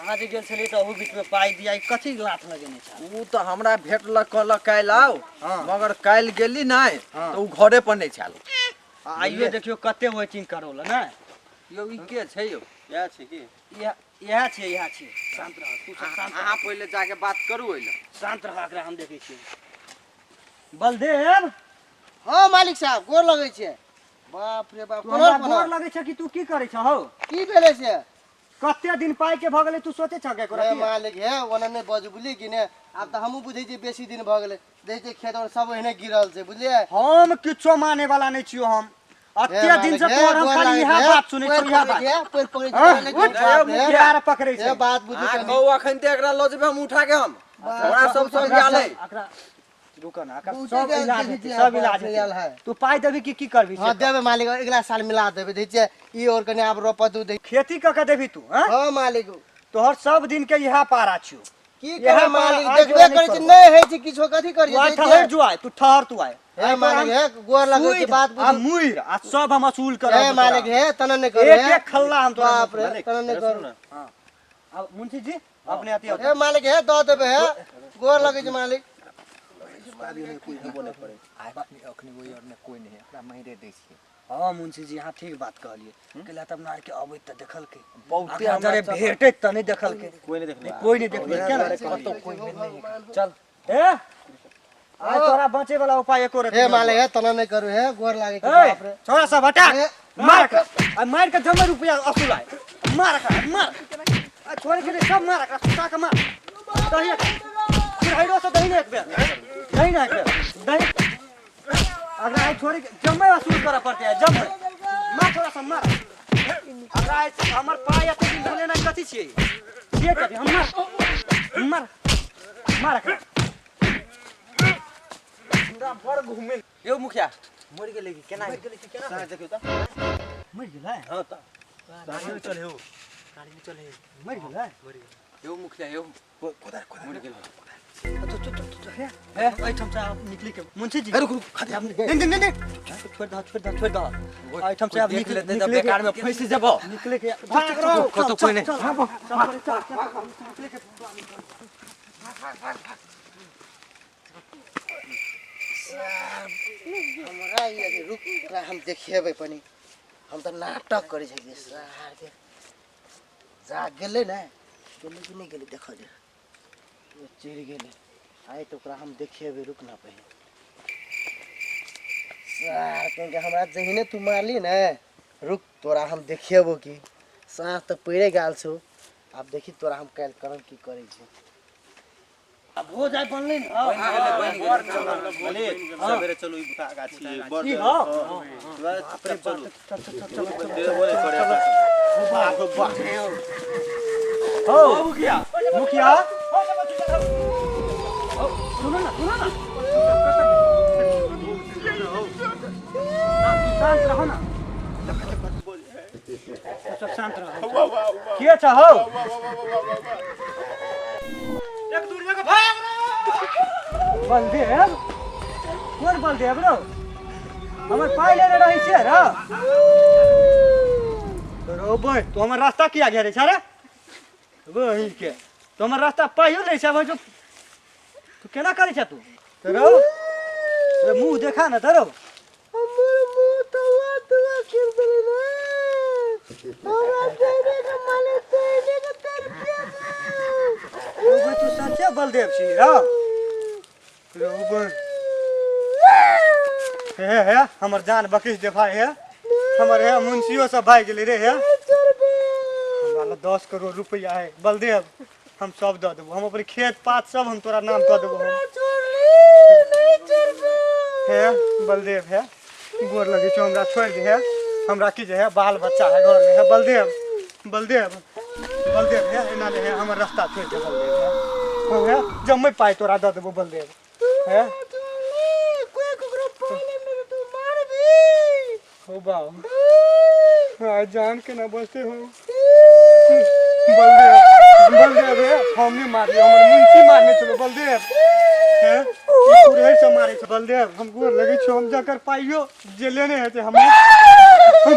कहाँ जे गेल छली त ओहू बीच में पाई दिया कथी लात लगेने छ ऊ त हमरा भेटलक कहलक काल आओ मगर काल गेली नहीं तो ऊ घरे पर नहीं छल आइयो देखियो कते वेटिंग करोल ना यो ई के छै यो यह छै की यह छै शांत रह तू सब शांत अहाँ पहले जाके बात करू ओइला शांत रह एकरा हम देखै छी बलदेव हां मालिक साहब गोर लगै छै बाप रे बाप तोरा गोर लगै छै कि तू की करै छ हो की भेलै से कते दिन पाई के भ गेलै तू सोचे छ के कोरा ए मालिक हे ओना नै बज बुझली कि ने अब त हमहु बुझै छी बेसी दिन भ गेलै देखै खेत और सब एहने गिरल छै बुझलिए हम किछो माने वाला नै छियो हम अत्ते दिन से तोर हम खाली यह बात सुनै छी यह बात पैर पकड़ै छै यार पकड़ै छै ए बात बुझू आ कहू अखन ते एकरा ल जेबे हम उठा के हम हमरा सब याल है एकरा रुको ना एकरा सब इलाज है तू पाई देबी की करबी हां देबे मालिक अगला साल मिला देबे दै छै ई और कने आब रोप दू दे खेती क के देबी तू हां हां मालिक तोहर सब दिन के यह पारा छियो की करे मालिक देखबे करै छै नै है छै किछो कथि करियै तू ठहर जो आय तू ठहर तू आय हे मालिक हे गोर लगै छै बात बुझ आ मुइर आ सब हम वसूल करब हे मालिक हे तना नै करू एक एक खल्ला हम तोरा बाप रे तना नै करू हां अब मुंशी जी अपने आती हे मालिक हे द देबे हे गोर लगै छै मालिक अखनी ओइ और में कोई नहीं एकरा माइरे दै छी हां मुंशी जी हां ठीक बात कहलिए केला तब नार के अबै त देखल के बहुते हमरा भेटै त नहीं देखल के कोई नहीं देखले केना कतो कोई नहीं चल ए आ तोरा बचे वाला उपाय एको रे हे मालिक हे तना नै करू हे गोर लागै छै बाप रे छोरा सब हटा मार के जम्मे रुपया असुलाय मार आ छोरे के सब मार का सुता के मार दही फिर हेडो से दही एक बेर दही ना एक बेर दही अगर आई छोरे के जम्मे वसूल करा पड़ते है जम्मे मार थोड़ा सा मार अगर आई हमर पाय एते दिन बोले ना कथि छियै के कथि हम मार के हमरा भर घुमे यो मुखिया मर गेले कि केना सारा देखियो त मर गेलै हां त गाड़ी में चले हो मर गेलै यो मुखिया यो कोदार मर गेलै ए आई ठम से आप निकली के मुंशी जी रुक खाते आप नहीं छोड़ दो आई ठम से आप निकले त बेकार में फंस जबो निकले के भाग रहो कतो कोई नहीं निकले के हमरा ये रुक एकरा हम देखिएबे पनि हम त नाटक करै छै के सार के जा गेले ना गेले कि नहीं गेले देख दे ये चिर गेले आइ तो ओकरा हम देखिएबे रुक ना पहिले सार के हमरा जहिने तू मारली ना रुक तोरा हम देखिएबो की साथ त पहिले गाल छौ अब देखी तोरा हम काल करम की करै छै अब हो जाए बनले न सवेरे चलो ई बुता गाछी बड़ ई हां चलो हो मुखिया सुनो ना शांत रहो ना सब शांत रहो के छ हो एक दूर जगह भाग रे बलदेव कौन बलदेव रो हमर पाई ले रही छे रे रो भाई तो हमर रास्ता किया गया रे छारे वही के तो हमर रास्ता पाइयो ले छे जो तू केना करे छ तू रो रे मुंह देखा ना तरो हमर मुंह तवा किर देले ना और तेरे के माले तेरे के तेरे रो तू सच्चे बलदेव छी रो भाई हे हमर जान बकिस दे भाई है हमर है मुंशियो सब भाई गेले रे है हमरा 10 करोड़ रुपया है बलदेव हम सब द देबो हम अपन खेत पात सब हम तोरा नाम क देबो है बलदेव है गोर लगे छो हमरा छोड़ दे है हमरा की जे है बाल बच्चा है घर में है बलदेव है एना ले है हमर रास्ता छोड़ दे बलदेव है जम्मे पाई तोरा द देबो बलदेव है हो बाओ आज जान के ना बचते हो बलदेव है हम नहीं मार हमर मुंशी मारने चलो बलदेव है पूरे से मारे छ बलदेव हम गोर लगे छ हम जाकर पाइयो जे लेने है हम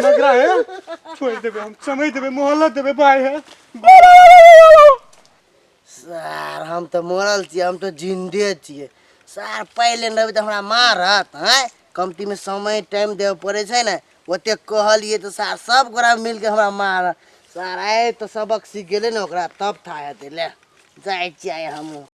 लगरा है छोड़ देबे हम समय देबे मोहल्ला देबे भाई है सर हम तो मरल छिए, हम तो जिंदे छिए सर। पहले न तो हमरा मारत हैं, कमती में समय टाइम देवे पड़े छै ना, ओते कहलिए तो सर सब गोरा मिल के हमरा मार सर। आए तो सबक सीख गेले ना ओकरा, तब था हेते ले जाय छिए हम।